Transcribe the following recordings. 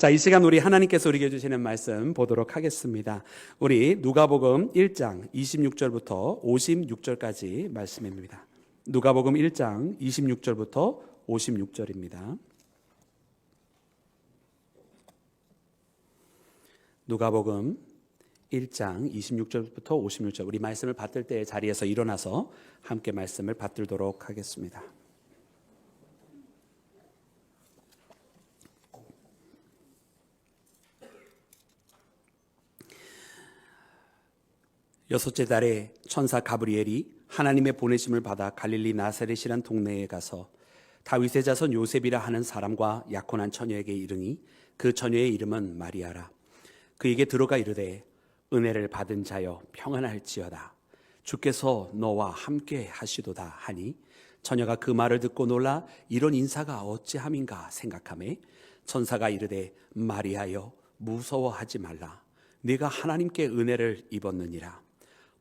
자, 이 시간 우리 하나님께서 우리에게 주시는 말씀 보도록 하겠습니다. 우리 누가복음 1장 26절부터 56절까지 말씀입니다. 누가복음 1장 26절부터 56절입니다. 누가복음 1장 26절부터 56절, 우리 말씀을 받들 때의 자리에서 일어나서 함께 말씀을 받들도록 하겠습니다. 여섯째 달에 천사 가브리엘이 하나님의 보내심을 받아 갈릴리 나사렛이란 동네에 가서 다윗의 자손 요셉이라 하는 사람과 약혼한 처녀에게 이르니 그 처녀의 이름은 마리아라. 그에게 들어가 이르되 은혜를 받은 자여 평안할지어다. 주께서 너와 함께 하시도다 하니 처녀가 그 말을 듣고 놀라 이런 인사가 어찌함인가 생각하매 천사가 이르되 마리아여 무서워하지 말라. 네가 하나님께 은혜를 입었느니라.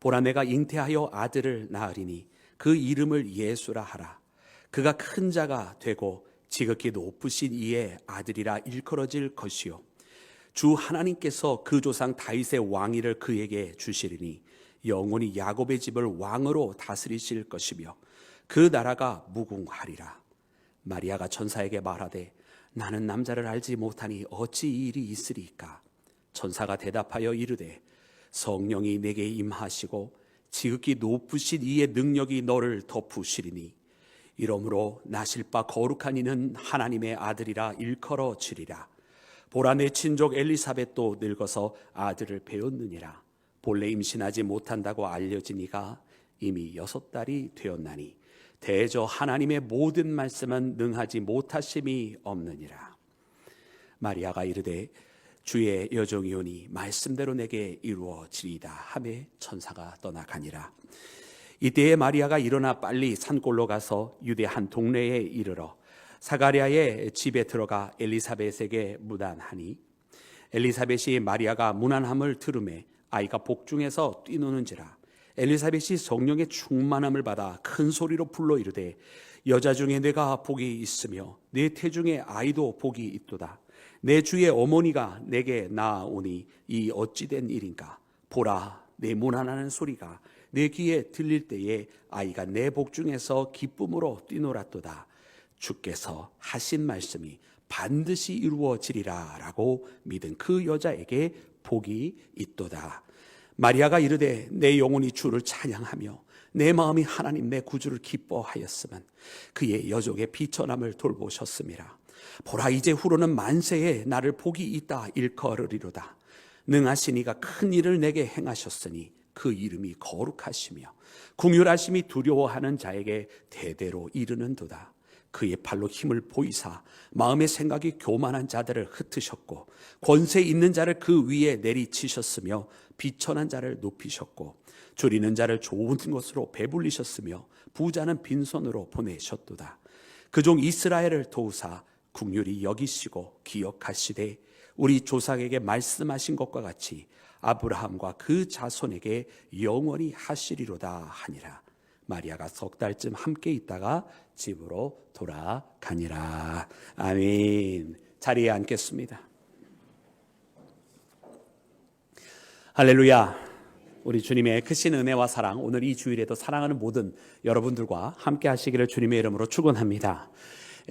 보라 내가 잉태하여 아들을 낳으리니 그 이름을 예수라 하라. 그가 큰 자가 되고 지극히 높으신 이의 아들이라 일컬어질 것이요 주 하나님께서 그 조상 다윗의 왕위를 그에게 주시리니 영원히 야곱의 집을 왕으로 다스리실 것이며 그 나라가 무궁하리라. 마리아가 천사에게 말하되 나는 남자를 알지 못하니 어찌 이 일이 있으리까. 천사가 대답하여 이르되 성령이 내게 임하시고 지극히 높으신 이의 능력이 너를 덮으시리니 이러므로 나실 바 거룩한 이는 하나님의 아들이라 일컬어지리라. 보라 내 친족 엘리사벳도 늙어서 아들을 배웠느니라. 본래 임신하지 못한다고 알려진 이가 이미 6달이 되었나니 대저 하나님의 모든 말씀은 능하지 못하심이 없느니라. 마리아가 이르되 주의 여종이오니 말씀대로 내게 이루어지리이다 하매 천사가 떠나가니라. 이때에 마리아가 일어나 빨리 산골로 가서 유대 한 동네에 이르러 사가랴의 집에 들어가 엘리사벳에게 문안하니 엘리사벳이 마리아가 문안함을 들으매 아이가 복중에서 뛰노는지라. 엘리사벳이 성령의 충만함을 받아 큰 소리로 불러 이르되 여자 중에 내가 복이 있으며 내 태중에 아이도 복이 있도다. 내 주의 어머니가 내게 나아오니 이 어찌된 일인가. 보라 내 문안하는 소리가 내 귀에 들릴 때에 아이가 내 복중에서 기쁨으로 뛰놀았도다. 주께서 하신 말씀이 반드시 이루어지리라 라고 믿은 그 여자에게 복이 있도다. 마리아가 이르되 내 영혼이 주를 찬양하며 내 마음이 하나님 내 구주를 기뻐하였으면 그의 여종의 비천함을 돌보셨음이라. 보라 이제 후로는 만세에 나를 복이 있다 일컬으리로다. 능하신 이가 큰 일을 내게 행하셨으니 그 이름이 거룩하시며 궁휼하심이 두려워하는 자에게 대대로 이르는도다. 그의 팔로 힘을 보이사 마음의 생각이 교만한 자들을 흩으셨고 권세 있는 자를 그 위에 내리치셨으며 비천한 자를 높이셨고 줄이는 자를 좋은 것으로 배불리셨으며 부자는 빈손으로 보내셨도다. 그 종 이스라엘을 도우사 긍휼히 여기시고 기억하시되 우리 조상에게 말씀하신 것과 같이 아브라함과 그 자손에게 영원히 하시리로다 하니라. 마리아가 3달쯤 함께 있다가 집으로 돌아가니라. 아멘. 자리에 앉겠습니다. 할렐루야. 우리 주님의 크신 은혜와 사랑, 오늘 이 주일에도 사랑하는 모든 여러분들과 함께 하시기를 주님의 이름으로 축원합니다.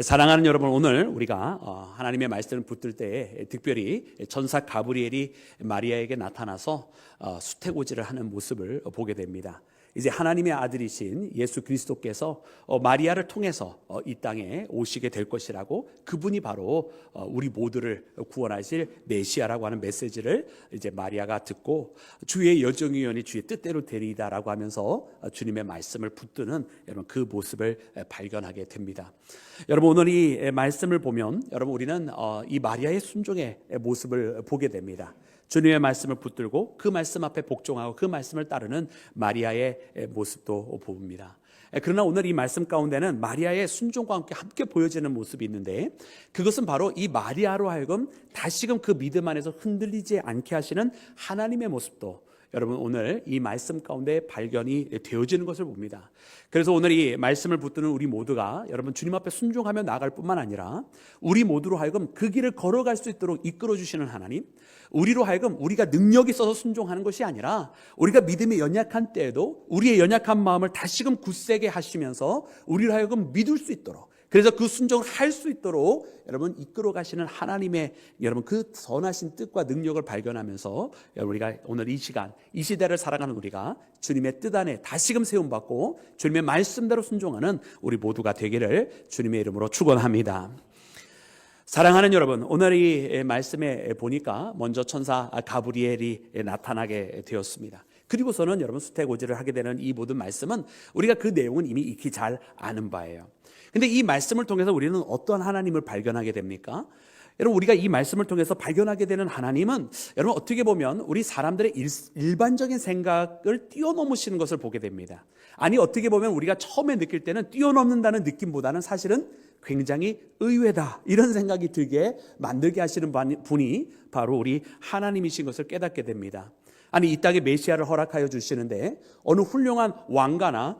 사랑하는 여러분, 오늘 우리가 하나님의 말씀을 붙들 때에 특별히 천사 가브리엘이 마리아에게 나타나서 수태고지를 하는 모습을 보게 됩니다. 이제 하나님의 아들이신 예수 그리스도께서 마리아를 통해서 이 땅에 오시게 될 것이라고, 그분이 바로 우리 모두를 구원하실 메시아라고 하는 메시지를 이제 마리아가 듣고 주의 여정이오니 주의 뜻대로 되리이다라고 하면서 주님의 말씀을 붙드는 여러분 그 모습을 발견하게 됩니다. 여러분 오늘 이 말씀을 보면 여러분 우리는 이 마리아의 순종의 모습을 보게 됩니다. 주님의 말씀을 붙들고 그 말씀 앞에 복종하고 그 말씀을 따르는 마리아의 모습도 보입니다. 그러나 오늘 이 말씀 가운데는 마리아의 순종과 함께 보여지는 모습이 있는데, 그것은 바로 이 마리아로 하여금 다시금 그 믿음 안에서 흔들리지 않게 하시는 하나님의 모습도 여러분 오늘 이 말씀 가운데 발견이 되어지는 것을 봅니다. 그래서 오늘 이 말씀을 붙드는 우리 모두가 여러분 주님 앞에 순종하며 나아갈 뿐만 아니라 우리 모두로 하여금 그 길을 걸어갈 수 있도록 이끌어 주시는 하나님, 우리로 하여금 우리가 능력이 있어서 순종하는 것이 아니라 우리가 믿음이 연약한 때에도 우리의 연약한 마음을 다시금 굳세게 하시면서 우리로 하여금 믿을 수 있도록, 그래서 그 순종을 할 수 있도록 여러분 이끌어 가시는 하나님의 여러분 그 선하신 뜻과 능력을 발견하면서 여러분 우리가 오늘 이 시간 이 시대를 살아가는 우리가 주님의 뜻 안에 다시금 세움받고 주님의 말씀대로 순종하는 우리 모두가 되기를 주님의 이름으로 축원합니다. 사랑하는 여러분, 오늘 이 말씀에 보니까 먼저 천사 가브리엘이 나타나게 되었습니다. 그리고서는 여러분 수태고지를 하게 되는 이 모든 말씀은 우리가 그 내용은 이미 익히 잘 아는 바예요. 근데 이 말씀을 통해서 우리는 어떤 하나님을 발견하게 됩니까? 여러분 우리가 이 말씀을 통해서 발견하게 되는 하나님은 여러분 어떻게 보면 우리 사람들의 일반적인 생각을 뛰어넘으시는 것을 보게 됩니다. 아니 어떻게 보면 우리가 처음에 느낄 때는 뛰어넘는다는 느낌보다는 사실은 굉장히 의외다 이런 생각이 들게 만들게 하시는 분이 바로 우리 하나님이신 것을 깨닫게 됩니다. 아니 이 땅에 메시아를 허락하여 주시는데 어느 훌륭한 왕가나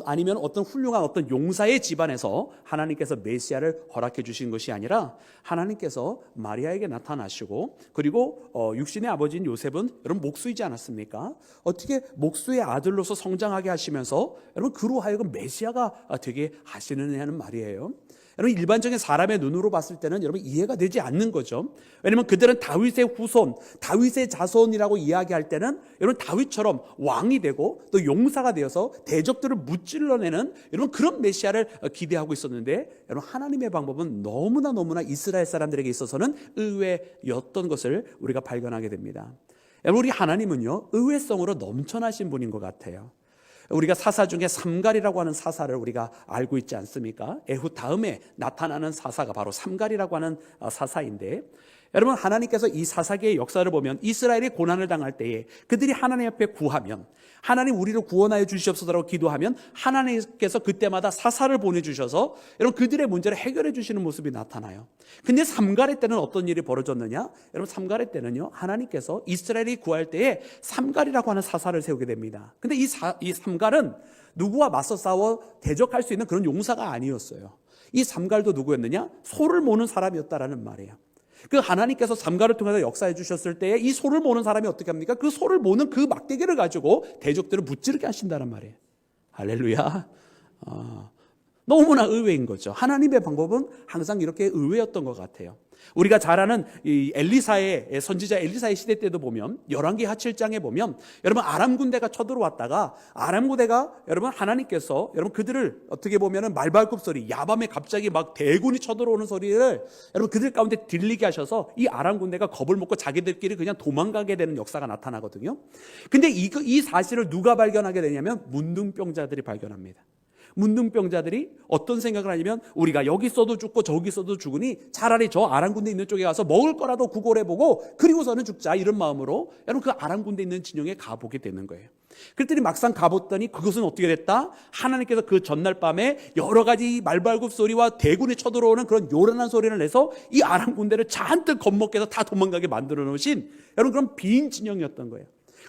아니면 어떤 훌륭한 어떤 용사의 집안에서 하나님께서 메시아를 허락해 주신 것이 아니라 하나님께서 마리아에게 나타나시고 그리고 육신의 아버지인 요셉은 여러분 목수이지 않았습니까? 어떻게 목수의 아들로서 성장하게 하시면서 여러분 그로 하여금 메시아가 되게 하시느냐는 말이에요. 여러분 일반적인 사람의 눈으로 봤을 때는 여러분 이해가 되지 않는 거죠. 왜냐하면 그들은 다윗의 후손, 다윗의 자손이라고 이야기할 때는 여러분 다윗처럼 왕이 되고 또 용사가 되어서 대적들을 무찔러내는 여러분 그런 메시아를 기대하고 있었는데 여러분 하나님의 방법은 너무나 이스라엘 사람들에게 있어서는 의외였던 것을 우리가 발견하게 됩니다. 여러분 우리 하나님은요 의외성으로 넘쳐나신 분인 것 같아요. 우리가 사사 중에 삼갈이라고 하는 사사를 우리가 알고 있지 않습니까? 에훗 다음에 나타나는 사사가 바로 삼갈이라고 하는 사사인데 여러분 하나님께서 이 사사계의 역사를 보면 이스라엘이 고난을 당할 때에 그들이 하나님 앞에 구하면 하나님 우리를 구원하여 주시옵소서라고 기도하면 하나님께서 그때마다 사사를 보내주셔서 여러분 그들의 문제를 해결해 주시는 모습이 나타나요. 근데 삼갈의 때는 어떤 일이 벌어졌느냐? 여러분 삼갈의 때는요 하나님께서 이스라엘이 구할 때에 삼갈이라고 하는 사사를 세우게 됩니다. 근데 이 삼갈은 누구와 맞서 싸워 대적할 수 있는 그런 용사가 아니었어요. 이 삼갈도 누구였느냐? 소를 모는 사람이었다라는 말이에요. 그 하나님께서 삼갈을 통해서 역사해 주셨을 때에 이 소를 모는 사람이 어떻게 합니까? 그 소를 모는 그 막대기를 가지고 대적들을 무찌르게 하신다는 말이에요. 할렐루야. 너무나 의외인 거죠. 하나님의 방법은 항상 이렇게 의외였던 것 같아요. 우리가 잘 아는 이 엘리사의 선지자 엘리사의 시대 때도 보면 열왕기하 7장에 보면 여러분 아람 군대가 쳐들어왔다가 아람 군대가 여러분 하나님께서 여러분 그들을 어떻게 보면은 말발굽 소리 야밤에 갑자기 막 대군이 쳐들어오는 소리를 여러분 그들 가운데 들리게 하셔서 이 아람 군대가 겁을 먹고 자기들끼리 그냥 도망가게 되는 역사가 나타나거든요. 근데 이 사실을 누가 발견하게 되냐면 문둥병자들이 발견합니다. 문둥병자들이 어떤 생각을 하냐면 우리가 여기 있어도 죽고 저기 있어도 죽으니 차라리 저 아람 군대 있는 쪽에 가서 먹을 거라도 구걸해보고 그리고서는 죽자 이런 마음으로 여러분 그 아람 군대 있는 진영에 가보게 되는 거예요. 그랬더니 막상 가봤더니 그것은 어떻게 됐다? 하나님께서 그 전날 밤에 여러 가지 말발굽 소리와 대군이 쳐들어오는 그런 요란한 소리를 내서 이 아람 군대를 잔뜩 겁먹게 해서 다 도망가게 만들어 놓으신 여러분 그런 빈 진영이었던 거예요.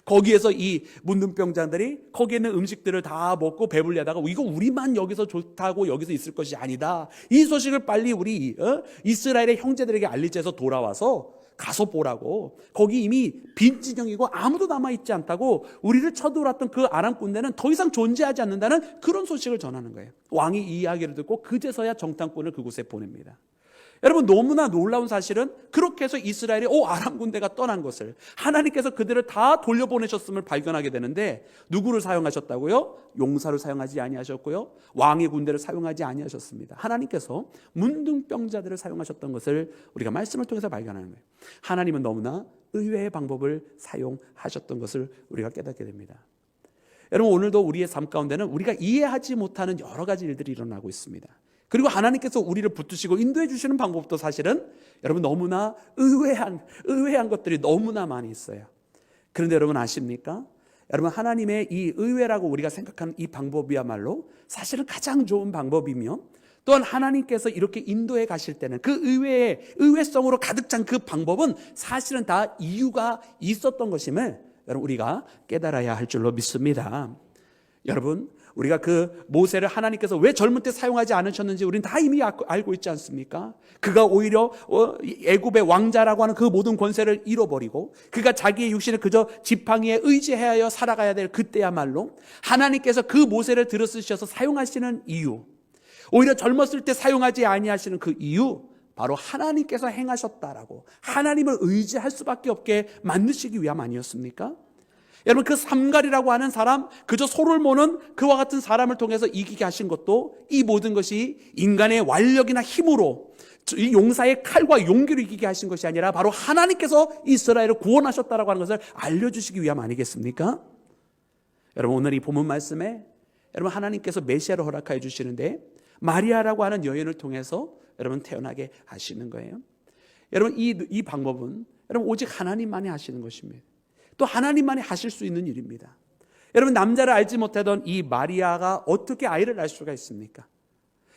거기에서 이 문둥병자들이 거기에 있는 음식들을 다 먹고 배불리하다가 이거 우리만 여기서 좋다고 여기서 있을 것이 아니다. 이 소식을 빨리 우리 이스라엘의 형제들에게 알리자 해서 돌아와서 가서 보라고. 거기 이미 빈 진영이고 아무도 남아있지 않다고 우리를 쳐들어왔던 그 아람 군대는 더 이상 존재하지 않는다는 그런 소식을 전하는 거예요. 왕이 이 이야기를 듣고 그제서야 정탐꾼을 그곳에 보냅니다. 여러분 너무나 놀라운 사실은 그렇게 해서 이스라엘이 아람 군대가 떠난 것을 하나님께서 그들을 다 돌려보내셨음을 발견하게 되는데 누구를 사용하셨다고요? 용사를 사용하지 아니하셨고요. 왕의 군대를 사용하지 아니하셨습니다. 하나님께서 문둥병자들을 사용하셨던 것을 우리가 말씀을 통해서 발견하는 거예요. 하나님은 너무나 의외의 방법을 사용하셨던 것을 우리가 깨닫게 됩니다. 여러분 오늘도 우리의 삶 가운데는 우리가 이해하지 못하는 여러 가지 일들이 일어나고 있습니다. 그리고 하나님께서 우리를 붙드시고 인도해 주시는 방법도 사실은 여러분 너무나 의외한 것들이 너무나 많이 있어요. 그런데 여러분 아십니까? 여러분 하나님의 이 의외라고 우리가 생각하는 이 방법이야말로 사실은 가장 좋은 방법이며 또한 하나님께서 이렇게 인도해 가실 때는 그 의외성으로 가득 찬 그 방법은 사실은 다 이유가 있었던 것임을 여러분 우리가 깨달아야 할 줄로 믿습니다. 여러분 우리가 그 모세를 하나님께서 왜 젊은 때 사용하지 않으셨는지 우리는 다 이미 알고 있지 않습니까? 그가 오히려 애굽의 왕자라고 하는 그 모든 권세를 잃어버리고 그가 자기의 육신을 그저 지팡이에 의지하여 살아가야 될 그때야말로 하나님께서 그 모세를 들어쓰셔서 사용하시는 이유, 오히려 젊었을 때 사용하지 아니하시는 그 이유, 바로 하나님께서 행하셨다라고 하나님을 의지할 수밖에 없게 만드시기 위함 아니었습니까? 여러분 그 삼갈이라고 하는 사람, 그저 소를 모는 그와 같은 사람을 통해서 이기게 하신 것도 이 모든 것이 인간의 완력이나 힘으로 이 용사의 칼과 용기로 이기게 하신 것이 아니라 바로 하나님께서 이스라엘을 구원하셨다라고 하는 것을 알려주시기 위함 아니겠습니까? 여러분 오늘 이 본문 말씀에 여러분 하나님께서 메시아를 허락하여 주시는데 마리아라고 하는 여인을 통해서 여러분 태어나게 하시는 거예요. 여러분 이 방법은 여러분 오직 하나님만이 하시는 것입니다. 또 하나님만이 하실 수 있는 일입니다. 여러분 남자를 알지 못하던 이 마리아가 어떻게 아이를 낳을 수가 있습니까?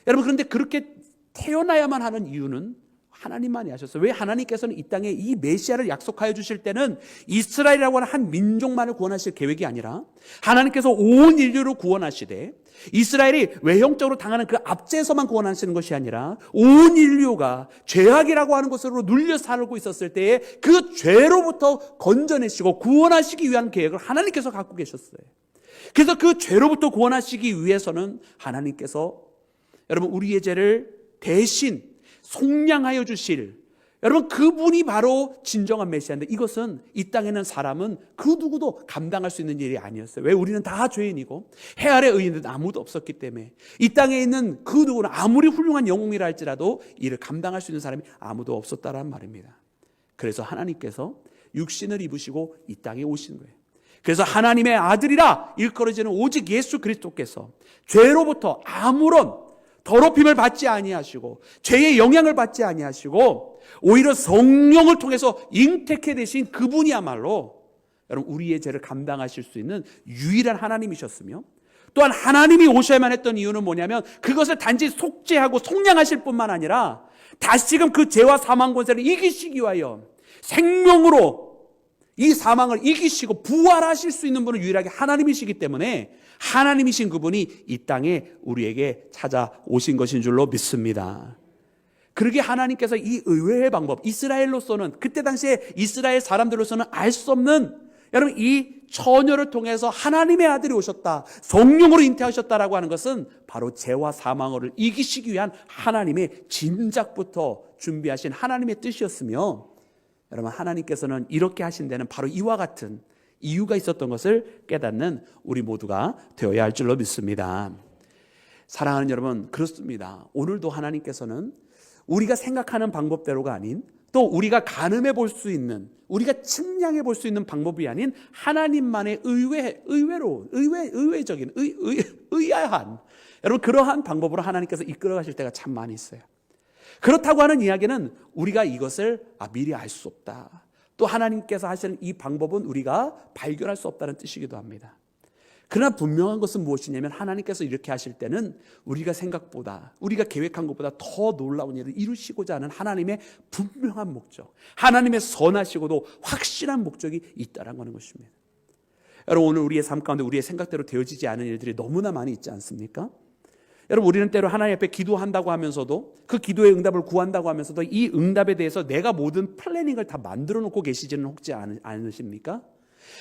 여러분 그런데 그렇게 태어나야만 하는 이유는 하나님만이 하셨어요. 왜 하나님께서는 이 땅에 이 메시아를 약속하여 주실 때는 이스라엘이라고 하는 한 민족만을 구원하실 계획이 아니라 하나님께서 온 인류를 구원하시되 이스라엘이 외형적으로 당하는 그 압제에서만 구원하시는 것이 아니라 온 인류가 죄악이라고 하는 것으로 눌려 살고 있었을 때에 그 죄로부터 건져내시고 구원하시기 위한 계획을 하나님께서 갖고 계셨어요. 그래서 그 죄로부터 구원하시기 위해서는 하나님께서 여러분 우리의 죄를 대신 속량하여 주실 여러분 그분이 바로 진정한 메시아인데 이것은 이 땅에 있는 사람은 그 누구도 감당할 수 있는 일이 아니었어요. 왜? 우리는 다 죄인이고 해 아래 의인은 아무도 없었기 때문에 이 땅에 있는 그 누구는 아무리 훌륭한 영웅이라 할지라도 이를 감당할 수 있는 사람이 아무도 없었다라는 말입니다. 그래서 하나님께서 육신을 입으시고 이 땅에 오신 거예요. 그래서 하나님의 아들이라 일컬어지는 오직 예수 그리스도께서 죄로부터 아무런 더럽힘을 받지 아니하시고 죄의 영향을 받지 아니하시고 오히려 성령을 통해서 잉태케 되신 그분이야말로 여러분 우리의 죄를 감당하실 수 있는 유일한 하나님이셨으며 또한 하나님이 오셔야만 했던 이유는 뭐냐면 그것을 단지 속죄하고 속량하실 뿐만 아니라 다시금 그 죄와 사망 권세를 이기시기 위하여 생명으로 이 사망을 이기시고 부활하실 수 있는 분은 유일하게 하나님이시기 때문에 하나님이신 그분이 이 땅에 우리에게 찾아오신 것인 줄로 믿습니다. 그러기에 하나님께서 이 의외의 방법, 이스라엘로서는 그때 당시에 이스라엘 사람들로서는 알 수 없는 여러분 이 처녀를 통해서 하나님의 아들이 오셨다, 성령으로 잉태하셨다라고 하는 것은 바로 죄와 사망을 이기시기 위한 하나님의 진작부터 준비하신 하나님의 뜻이었으며 여러분 하나님께서는 이렇게 하신 데는 바로 이와 같은 이유가 있었던 것을 깨닫는 우리 모두가 되어야 할 줄로 믿습니다. 사랑하는 여러분, 그렇습니다. 오늘도 하나님께서는 우리가 생각하는 방법대로가 아닌 또 우리가 가늠해 볼 수 있는 우리가 측량해 볼 수 있는 방법이 아닌 하나님만의 의외적인 의아한 여러분 그러한 방법으로 하나님께서 이끌어 가실 때가 참 많이 있어요. 그렇다고 하는 이야기는 우리가 이것을 미리 알 수 없다. 또 하나님께서 하시는 이 방법은 우리가 발견할 수 없다는 뜻이기도 합니다. 그러나 분명한 것은 무엇이냐면 하나님께서 이렇게 하실 때는 우리가 생각보다 우리가 계획한 것보다 더 놀라운 일을 이루시고자 하는 하나님의 분명한 목적, 하나님의 선하시고도 확실한 목적이 있다는 것입니다. 여러분 오늘 우리의 삶 가운데 우리의 생각대로 되어지지 않은 일들이 너무나 많이 있지 않습니까? 여러분 우리는 때로 하나님 앞에 기도한다고 하면서도 그 기도의 응답을 구한다고 하면서도 이 응답에 대해서 내가 모든 플래닝을 다 만들어 놓고 계시지는 혹시 않으십니까?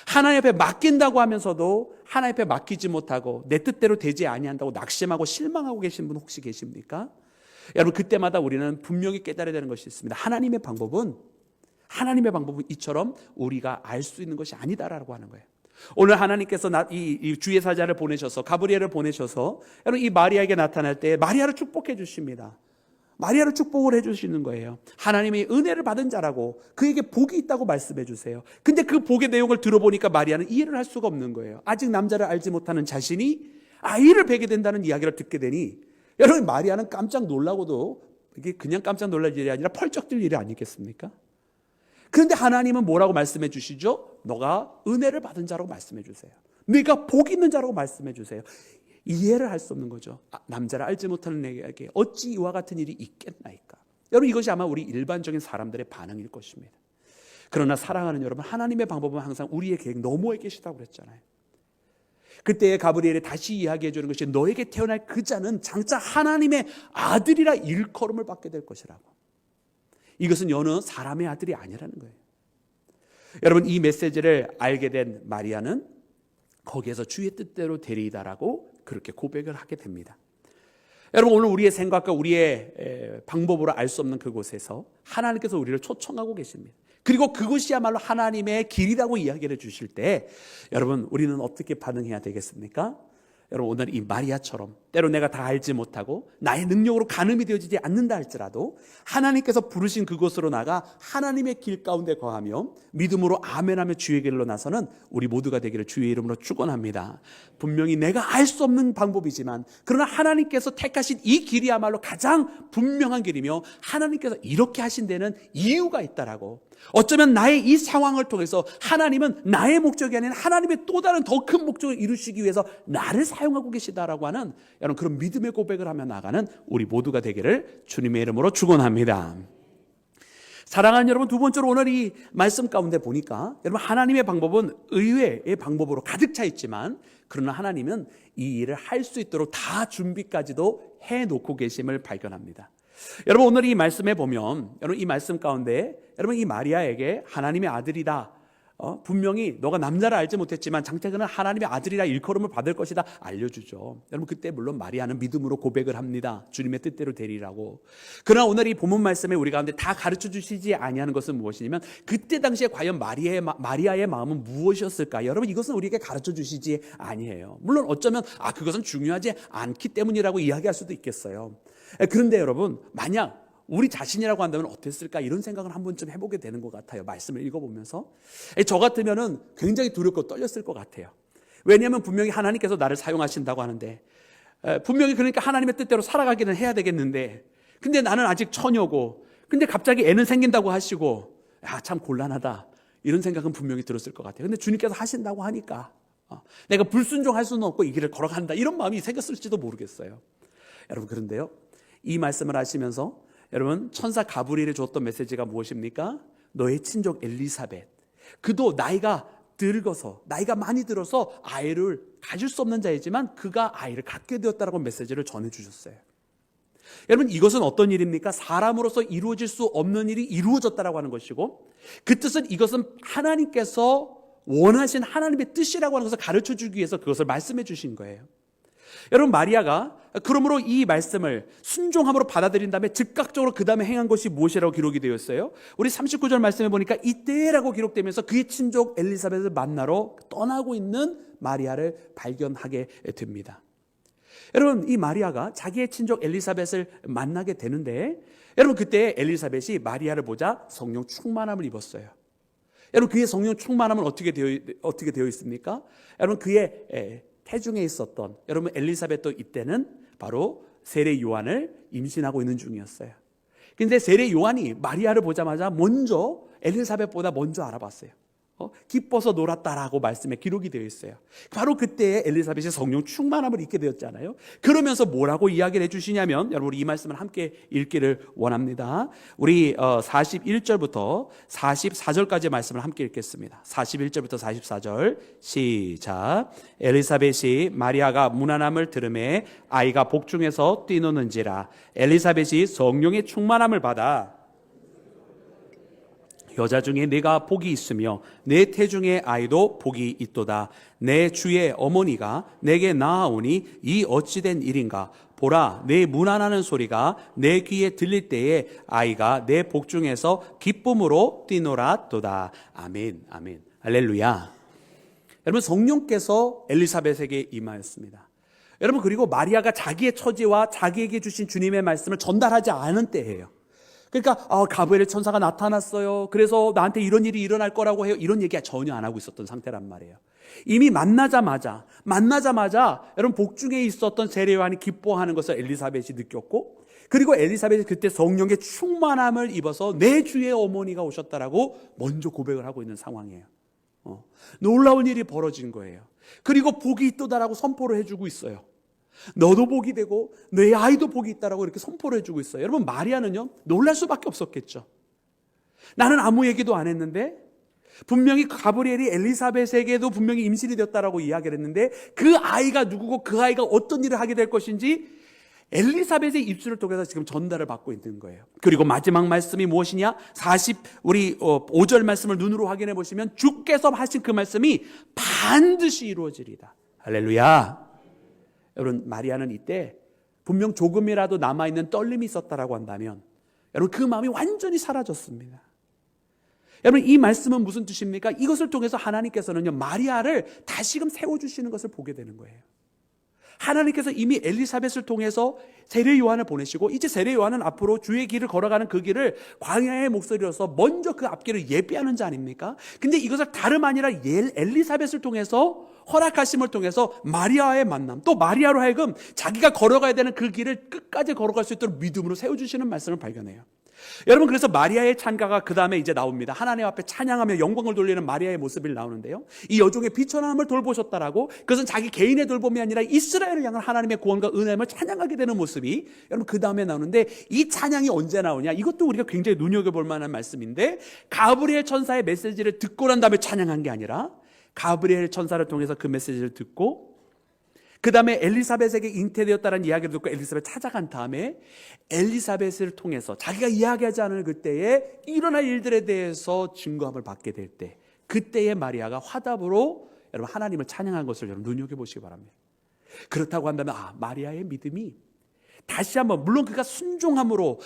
하나님 앞에 맡긴다고 하면서도 하나님 앞에 맡기지 못하고 내 뜻대로 되지 아니한다고 낙심하고 실망하고 계신 분 혹시 계십니까? 여러분 그때마다 우리는 분명히 깨달아야 되는 것이 있습니다. 하나님의 방법은 이처럼 우리가 알 수 있는 것이 아니다라고 하는 거예요. 오늘 하나님께서 이 주의 사자를 보내셔서 가브리엘을 보내셔서 여러분 이 마리아에게 나타날 때 마리아를 축복해 주십니다. 마리아를 축복을 해주시는 거예요. 하나님의 은혜를 받은 자라고 그에게 복이 있다고 말씀해 주세요. 근데 그 복의 내용을 들어보니까 마리아는 이해를 할 수가 없는 거예요. 아직 남자를 알지 못하는 자신이 아이를 베게 된다는 이야기를 듣게 되니 여러분 마리아는 깜짝 놀라고도 이게 그냥 깜짝 놀랄 일이 아니라 펄쩍 뛸 일이 아니겠습니까? 그런데 하나님은 뭐라고 말씀해 주시죠? 너가 은혜를 받은 자라고 말씀해 주세요. 네가 복 있는 자라고 말씀해 주세요. 이해를 할 수 없는 거죠. 남자를 알지 못하는 내게 어찌 이와 같은 일이 있겠나이까. 여러분 이것이 아마 우리 일반적인 사람들의 반응일 것입니다. 그러나 사랑하는 여러분, 하나님의 방법은 항상 우리의 계획 너머에 계시다고 그랬잖아요. 그때 가브리엘이 다시 이야기해 주는 것이 너에게 태어날 그 자는 장차 하나님의 아들이라 일컬음을 받게 될 것이라고. 이것은 여느 사람의 아들이 아니라는 거예요. 여러분, 이 메시지를 알게 된 마리아는 거기에서 주의 뜻대로 되리이다라고 그렇게 고백을 하게 됩니다. 여러분, 오늘 우리의 생각과 우리의 방법으로 알 수 없는 그곳에서 하나님께서 우리를 초청하고 계십니다. 그리고 그것이야말로 하나님의 길이라고 이야기를 해주실 때 여러분, 우리는 어떻게 반응해야 되겠습니까? 여러분, 오늘 이 마리아처럼 때로 내가 다 알지 못하고 나의 능력으로 가늠이 되어지지 않는다 할지라도 하나님께서 부르신 그곳으로 나가 하나님의 길 가운데 거하며 믿음으로 아멘하며 주의 길로 나서는 우리 모두가 되기를 주의 이름으로 축원합니다. 분명히 내가 알 수 없는 방법이지만 그러나 하나님께서 택하신 이 길이야말로 가장 분명한 길이며 하나님께서 이렇게 하신 데는 이유가 있다라고. 어쩌면 나의 이 상황을 통해서 하나님은 나의 목적이 아닌 하나님의 또 다른 더 큰 목적을 이루시기 위해서 나를 사용하고 계시다라고 하는 여러분, 그런 믿음의 고백을 하며 나가는 우리 모두가 되기를 주님의 이름으로 축원합니다. 사랑하는 여러분, 두 번째로 오늘 이 말씀 가운데 보니까 여러분, 하나님의 방법은 의외의 방법으로 가득 차 있지만 그러나 하나님은 이 일을 할 수 있도록 다 준비까지도 해놓고 계심을 발견합니다. 여러분, 오늘 이 말씀에 보면 여러분, 이 말씀 가운데 여러분, 이 마리아에게 하나님의 아들이다, 분명히 너가 남자를 알지 못했지만 장차 그는 하나님의 아들이라 일컬음을 받을 것이다 알려주죠. 여러분, 그때 물론 마리아는 믿음으로 고백을 합니다. 주님의 뜻대로 되리라고. 그러나 오늘 이 본문 말씀에 우리 가운데 다 가르쳐 주시지 아니하는 것은 무엇이냐면 그때 당시에 과연 마리아의 마음은 무엇이었을까? 여러분, 이것은 우리에게 가르쳐 주시지 아니해요. 물론 어쩌면 그것은 중요하지 않기 때문이라고 이야기할 수도 있겠어요. 그런데 여러분, 만약 우리 자신이라고 한다면 어땠을까? 이런 생각을 한 번쯤 해보게 되는 것 같아요. 말씀을 읽어보면서. 저 같으면 굉장히 두렵고 떨렸을 것 같아요. 왜냐하면 분명히 하나님께서 나를 사용하신다고 하는데, 분명히 그러니까 하나님의 뜻대로 살아가기는 해야 되겠는데, 근데 나는 아직 처녀고, 근데 갑자기 애는 생긴다고 하시고, 참 곤란하다, 이런 생각은 분명히 들었을 것 같아요. 근데 주님께서 하신다고 하니까 내가 불순종할 수는 없고 이 길을 걸어간다, 이런 마음이 생겼을지도 모르겠어요. 여러분, 그런데요, 이 말씀을 하시면서 여러분, 천사 가브리엘이 줬던 메시지가 무엇입니까? 너의 친족 엘리사벳, 그도 나이가 많이 들어서 아이를 가질 수 없는 자이지만 그가 아이를 갖게 되었다라고 메시지를 전해주셨어요. 여러분, 이것은 어떤 일입니까? 사람으로서 이루어질 수 없는 일이 이루어졌다라고 하는 것이고, 그 뜻은 이것은 하나님께서 원하신 하나님의 뜻이라고 하는 것을 가르쳐 주기 위해서 그것을 말씀해 주신 거예요. 여러분, 마리아가 그러므로 이 말씀을 순종함으로 받아들인 다음에 즉각적으로 그 다음에 행한 것이 무엇이라고 기록이 되어 있어요? 우리 39절 말씀에 보니까 이때라고 기록되면서 그의 친족 엘리사벳을 만나러 떠나고 있는 마리아를 발견하게 됩니다. 여러분, 이 마리아가 자기의 친족 엘리사벳을 만나게 되는데, 여러분, 그때 엘리사벳이 마리아를 보자 성령 충만함을 입었어요. 여러분, 그의 성령 충만함은 어떻게 되어 있습니까? 여러분, 그의 태중에 있었던, 여러분, 엘리사벳도 이때는 바로 세례 요한을 임신하고 있는 중이었어요. 근데 세례 요한이 마리아를 보자마자 먼저 엘리사벳보다 먼저 알아봤어요. 기뻐서 놀았다라고 말씀에 기록이 되어 있어요. 바로 그때 엘리사벳이 성령 충만함을 입게 되었잖아요. 그러면서 뭐라고 이야기를 해주시냐면, 여러분, 우리 이 말씀을 함께 읽기를 원합니다. 우리 41절부터 44절까지 말씀을 함께 읽겠습니다. 41절부터 44절 시작. 엘리사벳이 마리아가 무난함을 들음에 아이가 복중에서 뛰노는지라. 엘리사벳이 성령의 충만함을 받아 여자 중에 네가 복이 있으며 내 태중의 아이도 복이 있도다. 내 주의 어머니가 내게 나아오니 이 어찌된 일인가? 보라, 내 문안하는 소리가 내 귀에 들릴 때에 아이가 내 복중에서 기쁨으로 뛰노라도다. 아멘, 아멘, 할렐루야. 여러분, 성령께서 엘리사벳에게 임하였습니다. 여러분, 그리고 마리아가 자기의 처지와 자기에게 주신 주님의 말씀을 전달하지 않은 때예요. 그러니까 가브리엘 천사가 나타났어요, 그래서 나한테 이런 일이 일어날 거라고 해요, 이런 얘기 전혀 안 하고 있었던 상태란 말이에요. 이미 만나자마자 여러분, 복중에 있었던 세례 요한이 기뻐하는 것을 엘리사벳이 느꼈고, 그리고 엘리사벳이 그때 성령의 충만함을 입어서 내 주의 어머니가 오셨다라고 먼저 고백을 하고 있는 상황이에요. 놀라운 일이 벌어진 거예요. 그리고 복이 있도다라고 선포를 해주고 있어요. 너도 복이 되고 내 아이도 복이 있다라고 이렇게 선포를 해주고 있어요. 여러분, 마리아는요, 놀랄 수밖에 없었겠죠. 나는 아무 얘기도 안 했는데 분명히 가브리엘이 엘리사벳에게도 분명히 임신이 되었다라고 이야기를 했는데 그 아이가 누구고 그 아이가 어떤 일을 하게 될 것인지 엘리사벳의 입술을 통해서 지금 전달을 받고 있는 거예요. 그리고 마지막 말씀이 무엇이냐? 5절 말씀을 눈으로 확인해 보시면 주께서 하신 그 말씀이 반드시 이루어지리다. 할렐루야. 여러분, 마리아는 이때 분명 조금이라도 남아있는 떨림이 있었다라고 한다면 여러분 그 마음이 완전히 사라졌습니다. 여러분, 이 말씀은 무슨 뜻입니까? 이것을 통해서 하나님께서는요, 마리아를 다시금 세워주시는 것을 보게 되는 거예요. 하나님께서 이미 엘리사벳을 통해서 세례 요한을 보내시고 이제 세례 요한은 앞으로 주의 길을 걸어가는 그 길을 광야의 목소리로서 먼저 그 앞길을 예비하는 자 아닙니까? 근데 이것을 다름 아니라 엘리사벳을 통해서 허락하심을 통해서 마리아와의 만남, 또 마리아로 하여금 자기가 걸어가야 되는 그 길을 끝까지 걸어갈 수 있도록 믿음으로 세워주시는 말씀을 발견해요. 여러분, 그래서 마리아의 찬가가 그 다음에 이제 나옵니다. 하나님 앞에 찬양하며 영광을 돌리는 마리아의 모습이 나오는데요, 이 여종의 비천함을 돌보셨다라고, 그것은 자기 개인의 돌봄이 아니라 이스라엘을 향한 하나님의 구원과 은혜를 찬양하게 되는 모습이 여러분 그 다음에 나오는데, 이 찬양이 언제 나오냐? 이것도 우리가 굉장히 눈여겨볼 만한 말씀인데, 가브리엘 천사의 메시지를 듣고 난 다음에 찬양한 게 아니라 가브리엘 천사를 통해서 그 메시지를 듣고 그 다음에 엘리사벳에게 잉태되었다는 이야기를 듣고 엘리사벳 찾아간 다음에 엘리사벳을 통해서 자기가 이야기하지 않을 그때에 일어날 일들에 대해서 증거함을 받게 될 때, 그때에 마리아가 화답으로 여러분 하나님을 찬양한 것을 여러분 눈여겨보시기 바랍니다. 그렇다고 한다면 마리아의 믿음이 다시 한번, 물론 그가 순종함으로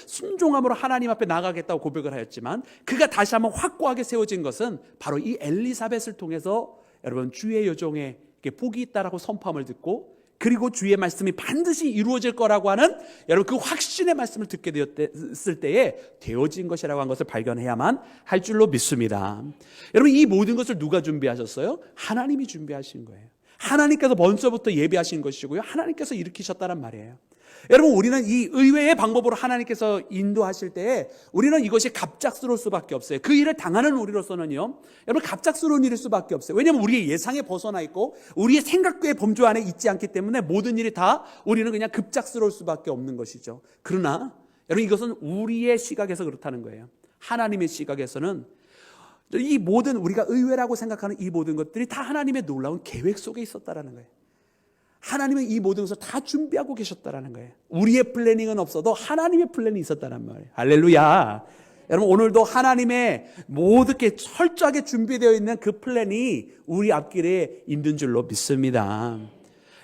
하나님 앞에 나가겠다고 고백을 하였지만 그가 다시 한번 확고하게 세워진 것은 바로 이 엘리사벳을 통해서 여러분 주의 여종의 복이 있다라고 선포함을 듣고, 그리고 주의 말씀이 반드시 이루어질 거라고 하는 여러분 그 확신의 말씀을 듣게 되었을 때에 되어진 것이라고 한 것을 발견해야만 할 줄로 믿습니다. 여러분, 이 모든 것을 누가 준비하셨어요? 하나님이 준비하신 거예요. 하나님께서 먼저부터 예비하신 것이고요, 하나님께서 일으키셨다는 말이에요. 여러분, 우리는 이 의외의 방법으로 하나님께서 인도하실 때에 우리는 이것이 갑작스러울 수밖에 없어요. 그 일을 당하는 우리로서는요, 여러분 갑작스러운 일일 수밖에 없어요. 왜냐하면 우리의 예상에 벗어나 있고 우리의 생각의 범주 안에 있지 않기 때문에 모든 일이 다 우리는 그냥 급작스러울 수밖에 없는 것이죠. 그러나 여러분, 이것은 우리의 시각에서 그렇다는 거예요. 하나님의 시각에서는 이 모든, 우리가 의외라고 생각하는 이 모든 것들이 다 하나님의 놀라운 계획 속에 있었다라는 거예요. 하나님은 이 모든 것을 다 준비하고 계셨다라는 거예요. 우리의 플래닝은 없어도 하나님의 플랜이 있었다는 말이에요. 할렐루야. 여러분, 오늘도 하나님의 모든 게 철저하게 준비되어 있는 그 플랜이 우리 앞길에 있는 줄로 믿습니다.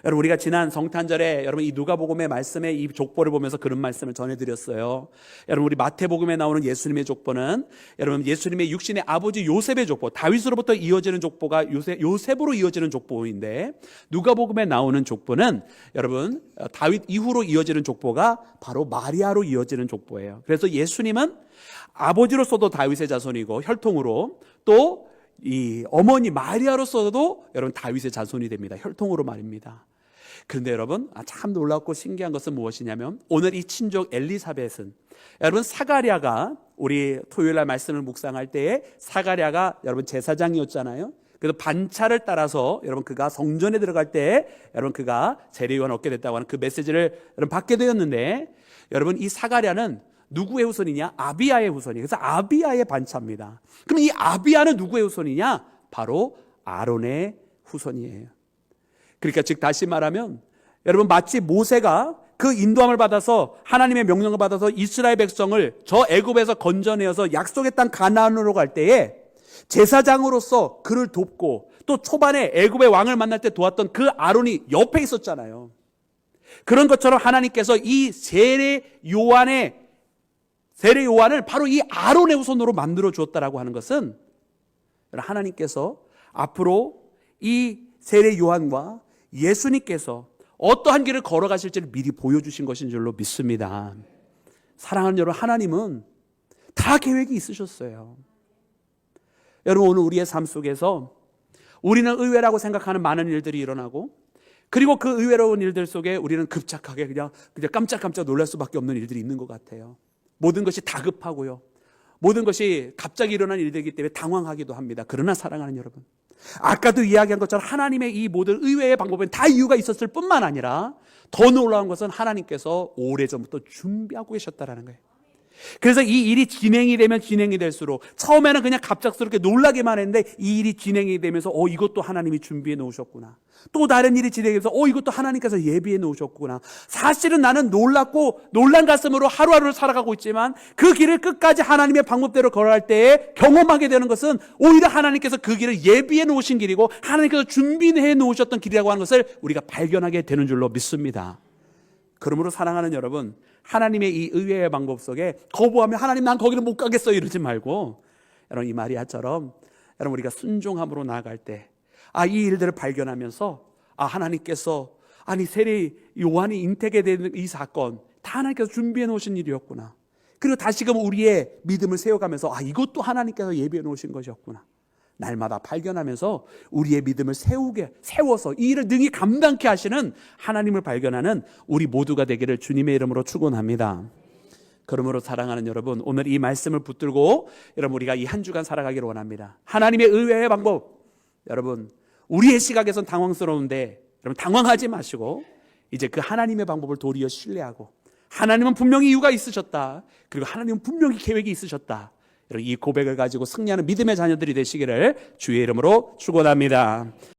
여러분, 우리가 지난 성탄절에 여러분 이 누가복음의 말씀에 이 족보를 보면서 그런 말씀을 전해드렸어요. 여러분, 우리 마태복음에 나오는 예수님의 족보는 여러분 예수님의 육신의 아버지 요셉의 족보, 다윗으로부터 이어지는 족보가 요셉으로 이어지는 족보인데, 누가복음에 나오는 족보는 여러분 다윗 이후로 이어지는 족보가 바로 마리아로 이어지는 족보예요. 그래서 예수님은 아버지로서도 다윗의 자손이고 혈통으로, 또 이 어머니 마리아로서도 여러분 다윗의 자손이 됩니다. 혈통으로 말입니다. 그런데 여러분, 참 놀랍고 신기한 것은 무엇이냐면, 오늘 이 친족 엘리사벳은 여러분 사가랴가, 우리 토요일날 말씀을 묵상할 때에 사가랴가 여러분 제사장이었잖아요. 그래서 반차를 따라서 여러분 그가 성전에 들어갈 때 여러분 그가 세례요한을 얻게 됐다고 하는 그 메시지를 여러분 받게 되었는데, 여러분 이 사가랴는 누구의 후손이냐? 아비야의 후손이에요. 그래서 아비야의 반차입니다. 그럼 이 아비야는 누구의 후손이냐? 바로 아론의 후손이에요. 그러니까 즉 다시 말하면 여러분, 마치 모세가 그 인도함을 받아서 하나님의 명령을 받아서 이스라엘 백성을 저 애굽에서 건져내어서 약속의 땅 가나안으로 갈 때에 제사장으로서 그를 돕고, 또 초반에 애굽의 왕을 만날 때 도왔던 그 아론이 옆에 있었잖아요. 그런 것처럼 하나님께서 이 세례 요한을 바로 이 아론의 후손으로 만들어 주었다라고 하는 것은 하나님께서 앞으로 이 세례 요한과 예수님께서 어떠한 길을 걸어가실지를 미리 보여주신 것인 줄로 믿습니다. 사랑하는 여러분, 하나님은 다 계획이 있으셨어요. 여러분, 오늘 우리의 삶 속에서 우리는 의외라고 생각하는 많은 일들이 일어나고, 그리고 그 의외로운 일들 속에 우리는 급작하게 그냥 깜짝깜짝 놀랄 수밖에 없는 일들이 있는 것 같아요. 모든 것이 다급하고요, 모든 것이 갑자기 일어난 일들이기 때문에 당황하기도 합니다. 그러나 사랑하는 여러분, 아까도 이야기한 것처럼 하나님의 이 모든 의외의 방법은 다 이유가 있었을 뿐만 아니라 더 놀라운 것은 하나님께서 오래전부터 준비하고 계셨다라는 거예요. 그래서 이 일이 진행이 되면 진행이 될수록 처음에는 그냥 갑작스럽게 놀라기만 했는데 이 일이 진행이 되면서 이것도 하나님이 준비해 놓으셨구나. 또 다른 일이 진행해서 이것도 하나님께서 예비해 놓으셨구나. 사실은 나는 놀랐고 놀란 가슴으로 하루하루를 살아가고 있지만 그 길을 끝까지 하나님의 방법대로 걸어갈 때에 경험하게 되는 것은 오히려 하나님께서 그 길을 예비해 놓으신 길이고 하나님께서 준비해 놓으셨던 길이라고 하는 것을 우리가 발견하게 되는 줄로 믿습니다. 그러므로 사랑하는 여러분, 하나님의 이 의외의 방법 속에 거부하면 하나님 난 거기를 못 가겠어 이러지 말고, 여러분 이 마리아처럼 여러분 우리가 순종함으로 나아갈 때 이 일들을 발견하면서 하나님께서 세례 요한이 잉태게 되는 이 사건 다 하나님께서 준비해 놓으신 일이었구나. 그리고 다시금 우리의 믿음을 세워가면서 이것도 하나님께서 예비해 놓으신 것이었구나. 날마다 발견하면서 우리의 믿음을 세워서 이 일을 능히 감당케 하시는 하나님을 발견하는 우리 모두가 되기를 주님의 이름으로 축원합니다. 그러므로 사랑하는 여러분, 오늘 이 말씀을 붙들고 여러분 우리가 이 한 주간 살아가기를 원합니다. 하나님의 의외의 방법, 여러분 우리의 시각에선 당황스러운데 여러분 당황하지 마시고 이제 그 하나님의 방법을 도리어 신뢰하고, 하나님은 분명히 이유가 있으셨다, 그리고 하나님은 분명히 계획이 있으셨다, 이 고백을 가지고 승리하는 믿음의 자녀들이 되시기를 주의 이름으로 축원합니다.